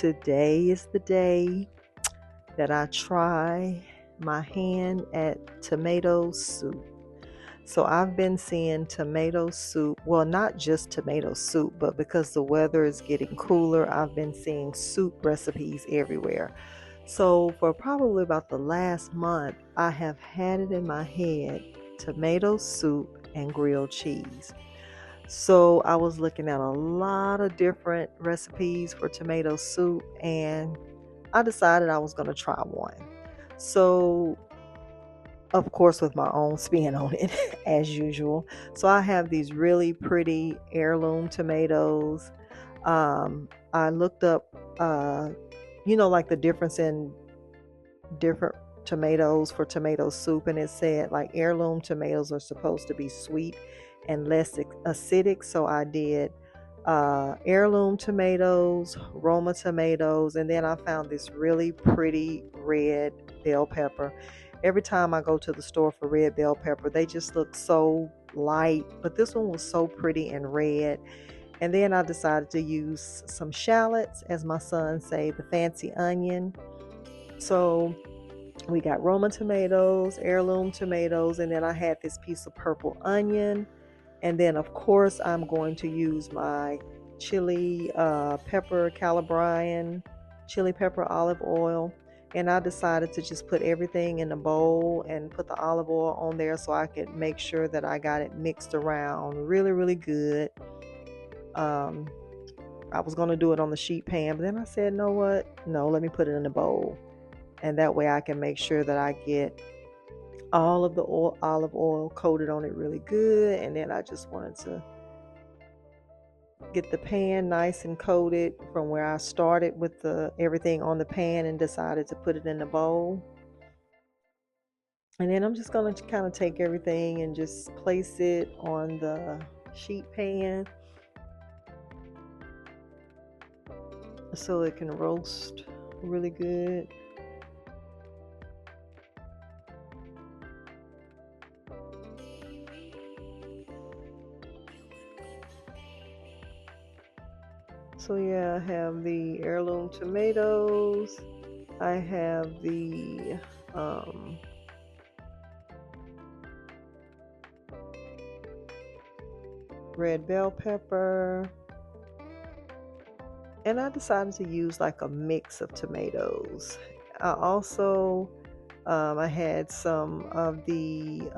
today is the day that I try my hand at tomato soup. So I've been seeing tomato soup, well, not just tomato soup, but because the weather is getting cooler, I've been seeing soup recipes everywhere. So for probably about the last month, I have had it in my head tomato soup and grilled cheese. So I was looking at a lot of different recipes for tomato soup and I decided I was going to try one. So, of course, with my own spin on it, as usual. So, I have these really pretty heirloom tomatoes. I looked up, like the difference in different tomatoes for tomato soup, and it said like heirloom tomatoes are supposed to be sweet and less acidic. So, I did heirloom tomatoes, Roma tomatoes, and then I found this really pretty red bell pepper. Every time I go to the store for red bell pepper, they just look so light, but this one was so pretty and red. And then I decided to use some shallots, as my son say, the fancy onion. So we got Roma tomatoes, heirloom tomatoes, and then I had this piece of purple onion. And then, of course, I'm going to use my chili pepper, Calabrian chili pepper olive oil. And I decided to just put everything in a bowl and put the olive oil on there so I could make sure that I got it mixed around really, really good. Um, I was going to do it on the sheet pan, but then I said, know what? No, let me put it in a bowl. And that way I can make sure that I get all of the olive oil coated on it really good. And then I just wanted to get the pan nice and coated from where I started with everything on the pan and decided to put it in the bowl. And then I'm just going to kind of take everything and just place it on the sheet pan so it can roast really good. So yeah, I have the heirloom tomatoes. I have the red bell pepper. And I decided to use like a mix of tomatoes. I also I had some of the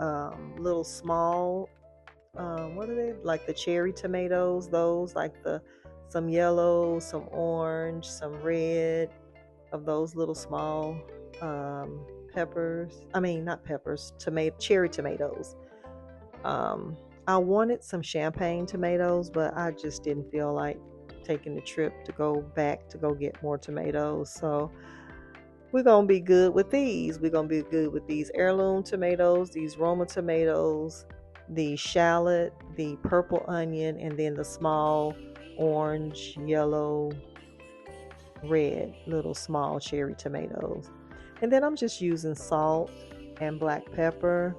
little small what are they, like the cherry tomatoes, those like some yellow, some orange, some red, of those little small peppers. I mean, not peppers, cherry tomatoes. um, I wanted some champagne tomatoes, but I just didn't feel like taking the trip to go back to go get more tomatoes. So we're going to be good with these. We're going to be good with these heirloom tomatoes, these Roma tomatoes, the shallot, the purple onion, and then the small orange, yellow, red, little small cherry tomatoes. And then I'm just using salt and black pepper.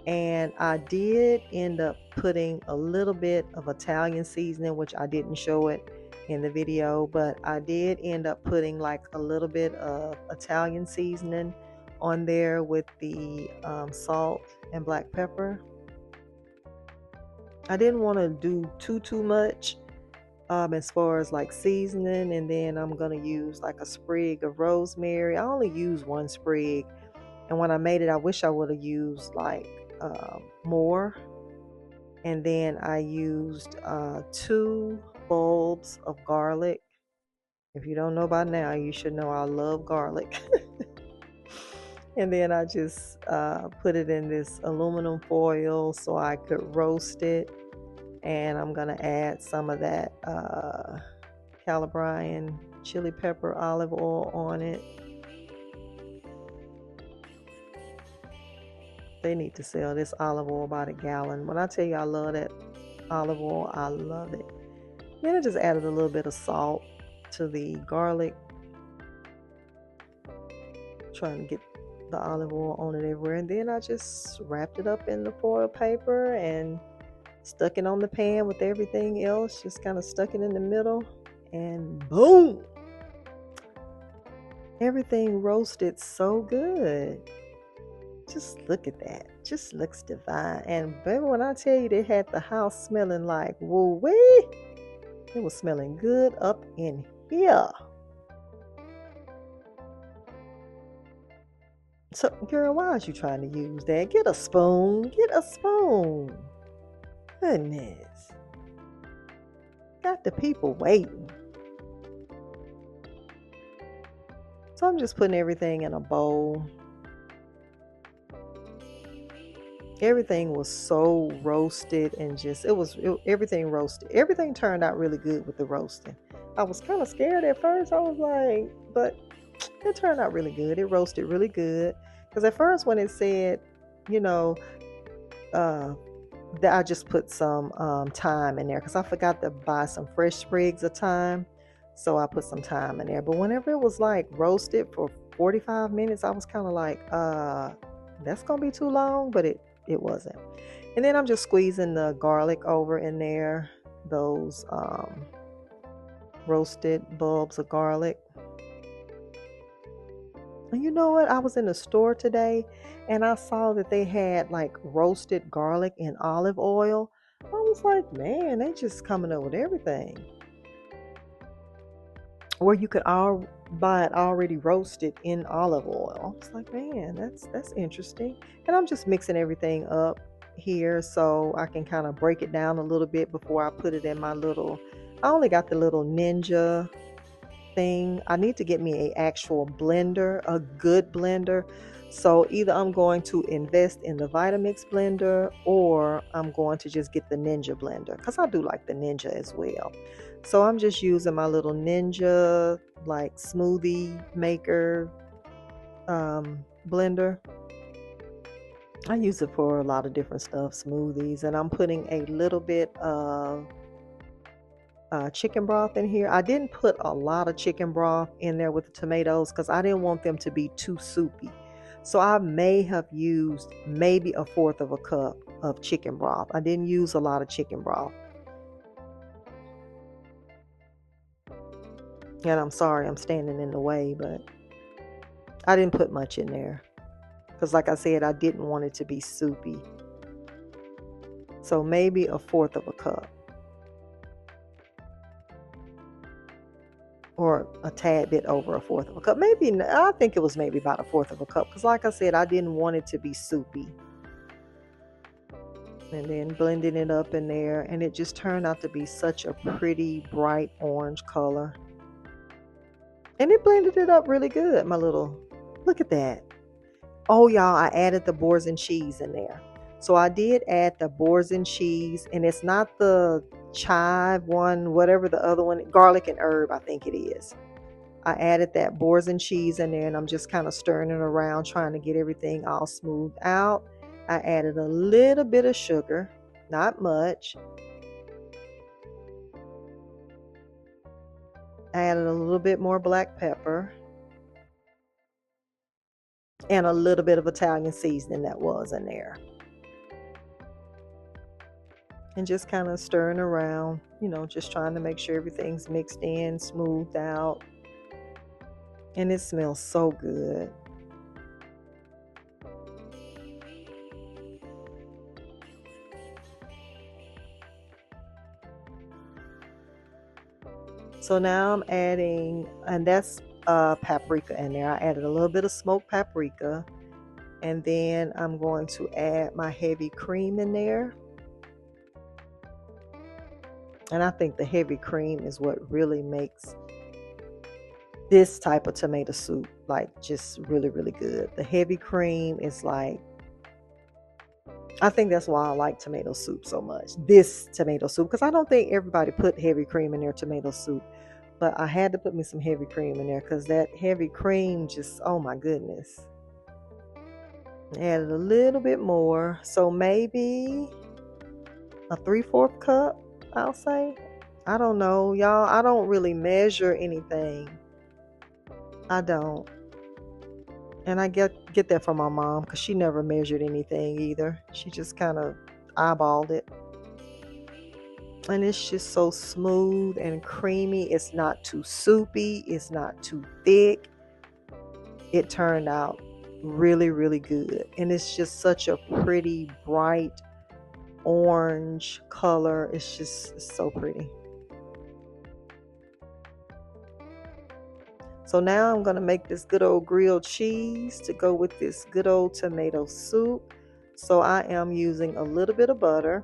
And I did end up putting a little bit of Italian seasoning, which I didn't show it in the video, but I did end up putting like a little bit of Italian seasoning on there with the salt and black pepper. I didn't want to do too much as far as like seasoning, and then I'm gonna use like a sprig of rosemary. I only use one sprig, and when I made it, I wish I would have used like more. And then I used 2 bulbs of garlic. If you don't know by now, you should know I love garlic. And then I just put it in this aluminum foil so I could roast it. And I'm going to add some of that Calabrian chili pepper olive oil on it. They need to sell this olive oil by the gallon. When I tell you I love that olive oil, I love it. Then I just added a little bit of salt to the garlic, trying to get the olive oil on it everywhere. And then I just wrapped it up in the foil paper and stuck it on the pan with everything else. Just kind of stuck it in the middle, and boom! Everything roasted so good. Just look at that. Just looks divine. And baby, when I tell you they had the house smelling like woo wee, it was smelling good up in here. So, girl, why is you trying to use that? Get a spoon. Get a spoon. Goodness. Got the people waiting. So I'm just putting everything in a bowl. Everything was so roasted and just everything roasted. Everything turned out really good with the roasting. I was kind of scared at first. I was like, but it turned out really good. It roasted really good. Because at first when it said, you know, uh, that I just put some thyme in there because I forgot to buy some fresh sprigs of thyme. So I put some thyme in there. But whenever it was like roasted for 45 minutes, I was kind of like, that's going to be too long, but it wasn't. And then I'm just squeezing the garlic over in there, those roasted bulbs of garlic. And you know what? I was in the store today and I saw that they had like roasted garlic in olive oil. I was like, man, they just coming up with everything. Or you could all buy it already roasted in olive oil. It's like, man, that's interesting. And I'm just mixing everything up here so I can kind of break it down a little bit before I put it in my little. I only got the little Ninja thing. I need to get me a actual blender, a good blender. So either I'm going to invest in the Vitamix blender or I'm going to just get the Ninja blender because I do like the Ninja as well. So I'm just using my little Ninja like smoothie maker blender. I use it for a lot of different stuff, smoothies, and I'm putting a little bit of chicken broth in here. I didn't put a lot of chicken broth in there with the tomatoes because I didn't want them to be too soupy. So I may have used maybe a fourth of a cup of chicken broth. I didn't use a lot of chicken broth. And I'm sorry I'm standing in the way, but I didn't put much in there. Because like I said, I didn't want it to be soupy. So maybe a fourth of a cup. Or a tad bit over a fourth of a cup. Maybe, I think it was maybe about a fourth of a cup. Because like I said, I didn't want it to be soupy. And then blending it up in there. And it just turned out to be such a pretty bright orange color. And it blended it up really good, my little, look at that. Oh, y'all, I added the Boursin cheese in there. So I did add the Boursin cheese, and it's not the chive one, whatever the other one, garlic and herb, I think it is. I added that Boursin cheese in there, and I'm just kind of stirring it around, trying to get everything all smoothed out. I added a little bit of sugar, not much. I added a little bit more black pepper. And a little bit of Italian seasoning that was in there. And just kind of stirring around, just trying to make sure everything's mixed in, smoothed out. And it smells so good. So now I'm adding, and that's paprika in there. I added a little bit of smoked paprika. And then I'm going to add my heavy cream in there. And I think the heavy cream is what really makes this type of tomato soup like just really, really good. The heavy cream is like, I think that's why I like tomato soup so much. This tomato soup, because I don't think everybody put heavy cream in their tomato soup. But I had to put me some heavy cream in there because that heavy cream just, oh my goodness. Added a little bit more. So maybe a 3/4 cup, I'll say. I don't know, y'all. I don't really measure anything. I don't. And I get that from my mom because she never measured anything either. She just kind of eyeballed it. And it's just so smooth and creamy. It's not too soupy. It's not too thick. it turned out really, really good. And it's just such a pretty, bright orange color. It's so pretty. So now I'm going to make this good old grilled cheese to go with this good old tomato soup. So I am using a little bit of butter,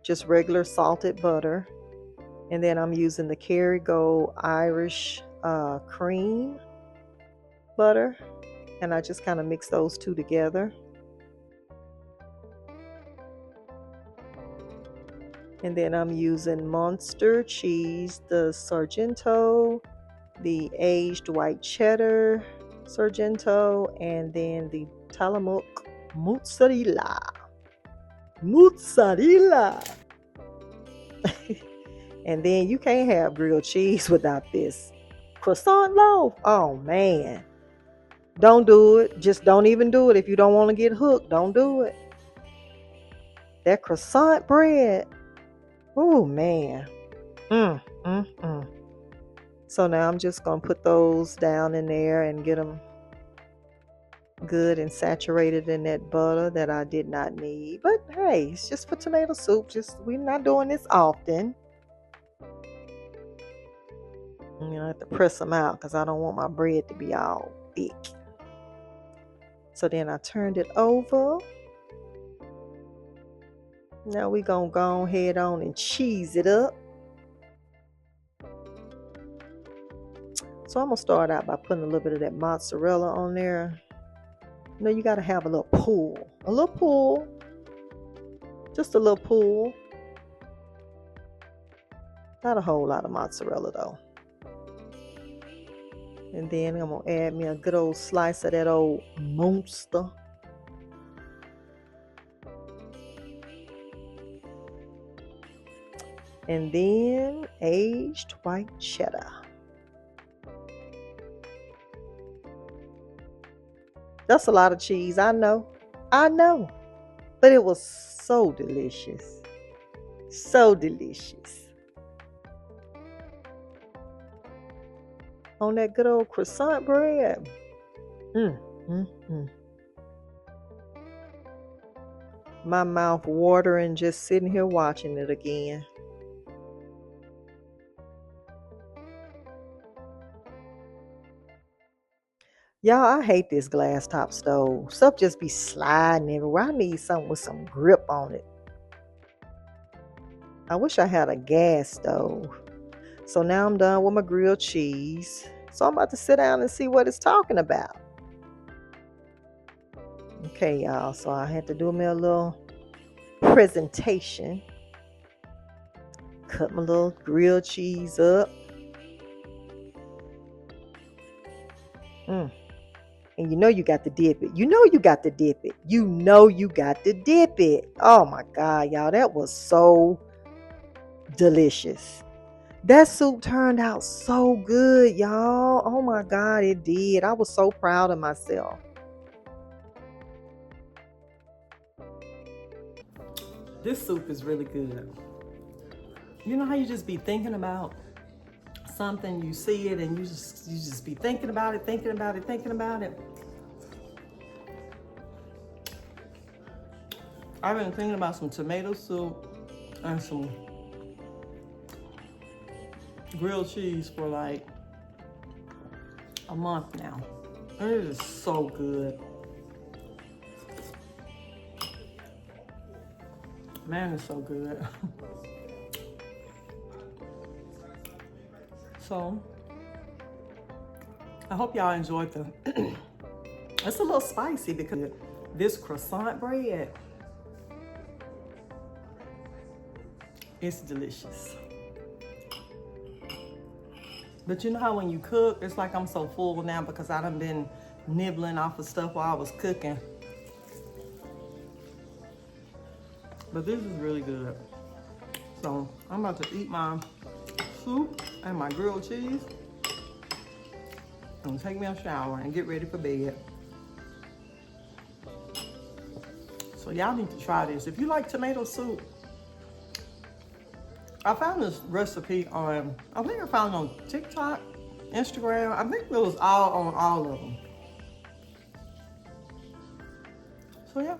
just regular salted butter. And then I'm using the Kerrygold Irish cream butter. And I just kind of mix those two together. And then I'm using Monster cheese, the Sargento, the aged white cheddar Sargento, and then the Tillamook mozzarella. Mozzarella! And then you can't have grilled cheese without this croissant loaf. Oh man. Don't do it. Just don't even do it. If you don't want to get hooked, don't do it. That croissant bread. Oh man. So now I'm just going to put those down in there and get them good and saturated in that butter that I did not need. But hey, it's just for tomato soup. We're not doing this often. I have to press them out because I don't want my bread to be all thick. So then I turned it over. Now we're going to go ahead on and cheese it up. So I'm going to start out by putting a little bit of that mozzarella on there. You got to have a little pull. A little pull. Just a little pull. Not a whole lot of mozzarella though. And then I'm going to add me a good old slice of that old Monster. And then aged white cheddar. That's a lot of cheese, I know. But it was so delicious. So delicious. On that good old croissant bread. My mouth watering just sitting here watching it again. Y'all, I hate this glass top stove. Stuff just be sliding everywhere. I need something with some grip on it. I wish I had a gas stove. So now I'm done with my grilled cheese. So I'm about to sit down and see what it's talking about. Okay, y'all. So I had to do me a little presentation. Cut my little grilled cheese up. And you know you got to dip it. You know you got to dip it. Oh my God, y'all. That was so delicious. That soup turned out so good, y'all. Oh my God, it did. I was so proud of myself. This soup is really good. You know how you just be thinking about something, you see it, and you just be thinking about it. I've been thinking about some tomato soup and some grilled cheese for like a month now. And it is so good. Man, it's so good. So, I hope y'all enjoyed the, it's a little spicy because this croissant bread is delicious. But you know how when you cook, it's like I'm so full now because I done been nibbling off of stuff while I was cooking. But this is really good. So I'm about to eat my soup and my grilled cheese and take me a shower and get ready for bed. So y'all need to try this. If you like tomato soup, I found this recipe on, I think I found it on TikTok, Instagram. I think it was all on all of them. So yeah.